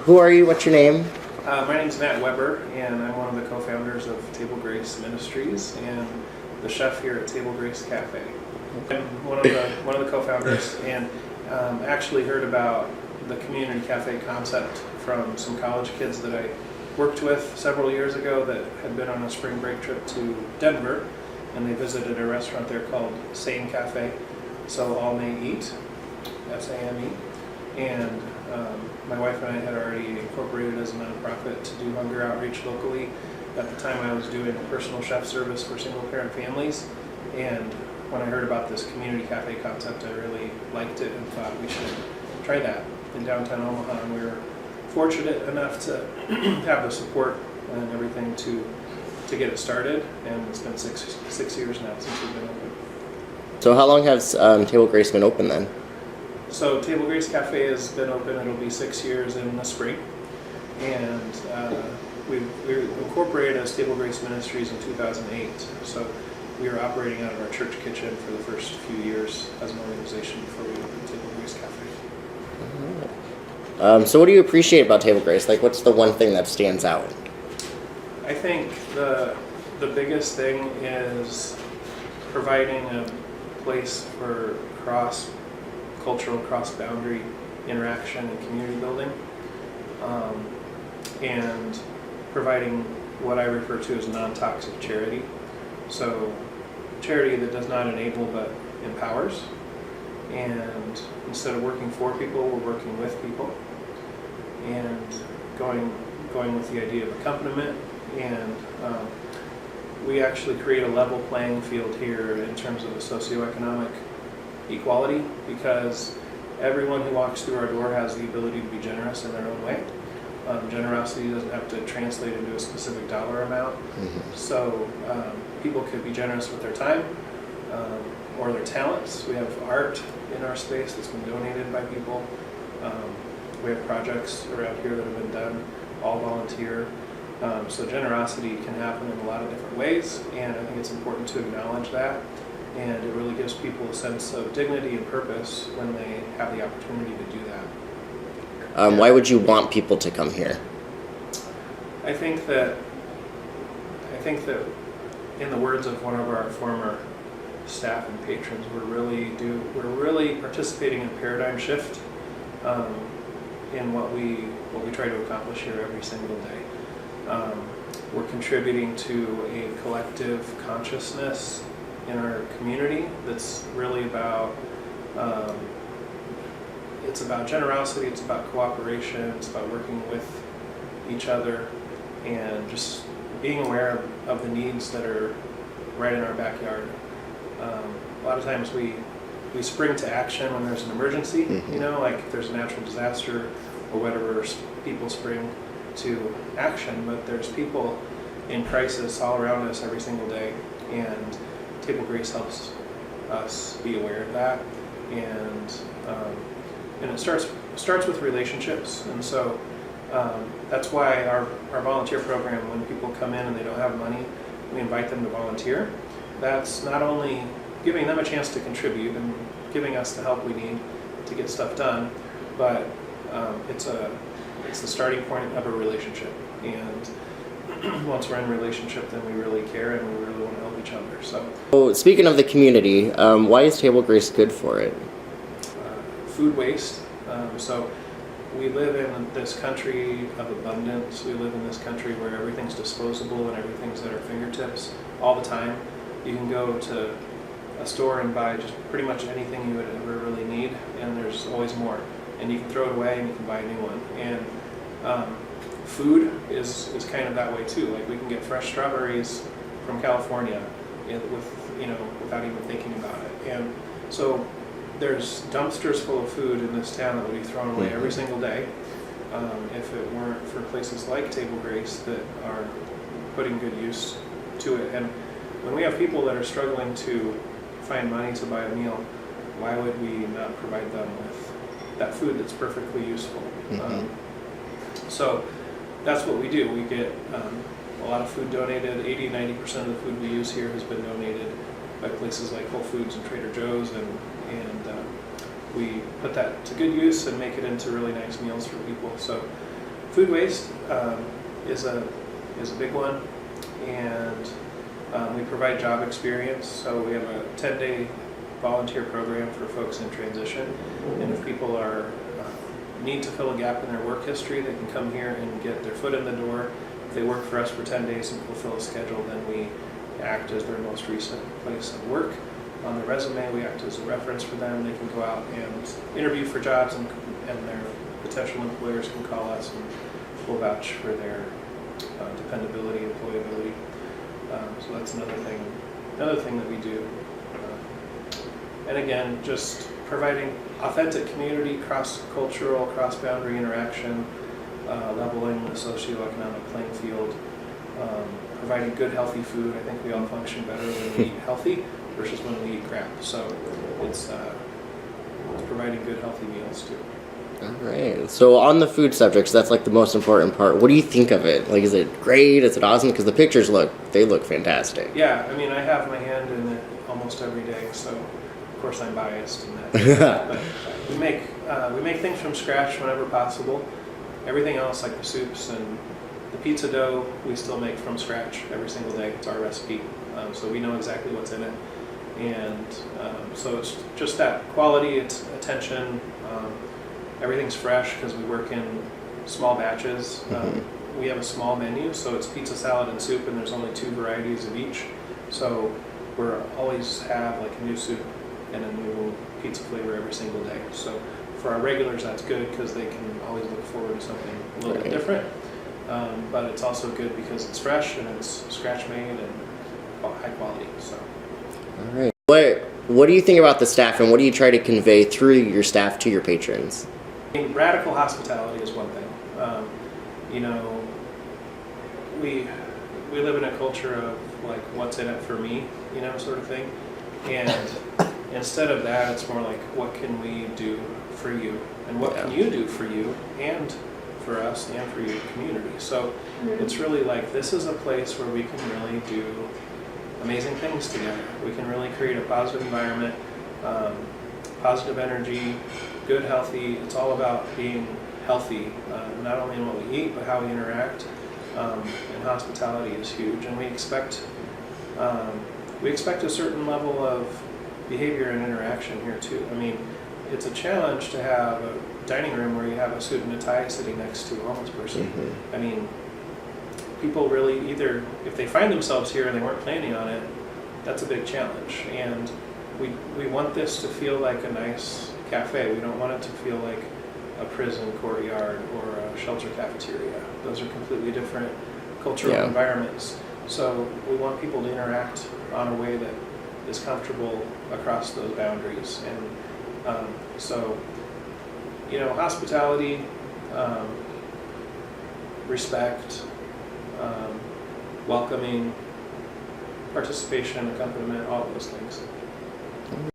Who are you? What's your name? My name's Matt Weber, and I'm one of the co-founders of Table Grace Ministries and the chef here at Table Grace Cafe. I'm one of the co-founders, and actually heard about the community cafe concept from some college kids that I worked with several years ago that had been on a spring break trip to Denver, and they visited a restaurant there called Same Cafe, so all may eat, SAME, and my wife and I had already incorporated as a nonprofit to do hunger outreach locally. At the time I was doing personal chef service for single parent families, and when I heard about this community cafe concept I really liked it and thought we should try that in downtown Omaha, and we were fortunate enough to have the support and everything to get it started, and it's been six years now since we've been open. So how long has Table Grace been open then? So Table Grace Cafe has been open, it'll be 6 years in the spring, and we incorporated as Table Grace Ministries in 2008, so we were operating out of our church kitchen for the first few years as an organization before we opened Table Grace Cafe. So what do you appreciate about Table Grace? Like, what's the one thing that stands out? I think the biggest thing is providing a place for cross-cultural, cross-boundary interaction and community building, and providing what I refer to as non-toxic charity. So charity that does not enable but empowers, and instead of working for people, we're working with people, and going with the idea of accompaniment, and we actually create a level playing field here in terms of a socioeconomic equality, because everyone who walks through our door has the ability to be generous in their own way. Generosity doesn't have to translate into a specific dollar amount. So people could be generous with their time or their talents. We have art in our space that's been donated by people. We have projects around here that have been done, all volunteer. So generosity can happen in a lot of different ways, and I think it's important to acknowledge that, and it really gives people a sense of dignity and purpose when they have the opportunity to do that. Why would you want people to come here? I think that in the words of one of our former staff and patrons, we're really participating in a paradigm shift in what we try to accomplish here every single day. We're contributing to a collective consciousness in our community that's really about it's about generosity, it's about cooperation, it's about working with each other, and just being aware of the needs that are right in our backyard. A lot of times we spring to action when there's an emergency, like if there's a natural disaster or whatever, people spring to action, but there's people in crisis all around us every single day, and Table Grace helps us be aware of that, and it starts with relationships, and so that's why our volunteer program, when people come in and they don't have money, we invite them to volunteer. That's not only giving them a chance to contribute and giving us the help we need to get stuff done, but it's the starting point of a relationship, and once we're in a relationship, then we really care and we really want to help each other. So speaking of the community, why is Table Grace good for it? Food waste. So we live in this country of abundance. We live in this country where everything's disposable and everything's at our fingertips all the time. You can go to a store and buy just pretty much anything you would ever really need, and there's always more. And you can throw it away and you can buy a new one. And food is kind of that way too. Like, we can get fresh strawberries from California without even thinking about it. And so there's dumpsters full of food in this town that would be thrown away every single day if it weren't for places like Table Grace that are putting good use to it. And when we have people that are struggling to find money to buy a meal, why would we not provide them with that food that's perfectly useful? So that's what we do. We get a lot of food donated. 80-90% of the food we use here has been donated by places like Whole Foods and Trader Joe's, and we put that to good use and make it into really nice meals for people. So Food waste is a big one, and we provide job experience. So we have a 10-day volunteer program for folks in transition, and if people need to fill a gap in their work history, they can come here and get their foot in the door. If they work for us for 10 days and fulfill a schedule, then we act as their most recent place of work. On the resume, we act as a reference for them. They can go out and interview for jobs, and their potential employers can call us and we'll vouch for their dependability, employability. So that's another thing that we do. And again, just providing authentic community, cross-cultural, cross-boundary interaction, leveling the socioeconomic playing field, providing good, healthy food. I think we all function better when we eat healthy versus when we eat crap. So it's providing good, healthy meals too. All right. So on the food subjects, that's like the most important part. What do you think of it? Like, is it great? Is it awesome? Because the pictures look fantastic. Yeah, I mean, I have my hand in it almost every day, so of course I'm biased in that. But we make things from scratch whenever possible. Everything else, like the soups and the pizza dough, we still make from scratch every single day. It's our recipe, so we know exactly what's in it. And so it's just that quality, it's attention. Everything's fresh because we work in small batches. We have a small menu, so it's pizza, salad, and soup, and there's only 2 varieties of each. So we're always have like a new soup and a new pizza flavor every single day. So for our regulars, that's good because they can always look forward to something a little bit different. But it's also good because it's fresh and it's scratch made and high quality. So. All right. What do you think about the staff, and what do you try to convey through your staff to your patrons? I mean, radical hospitality is one thing. You know, we live in a culture of like, what's in it for me, you know, sort of thing. And instead of that, it's more like, what can we do for you? And what can you do for you and for us and for your community? So it's really like, this is a place where we can really do amazing things together. We can really create a positive environment, positive energy, good, healthy. It's all about being healthy, not only in what we eat, but how we interact. And hospitality is huge, and we expect a certain level of behavior and interaction here too. I mean, it's a challenge to have a dining room where you have a suit and a tie sitting next to a homeless person. I mean, people really either, if they find themselves here and they weren't planning on it, that's a big challenge. And we want this to feel like a nice cafe. We don't want it to feel like a prison courtyard or a shelter cafeteria. Those are completely different cultural environments. So we want people to interact on a way that is comfortable across those boundaries. And so, you know, hospitality, respect, welcoming, participation, accompaniment, all of those things.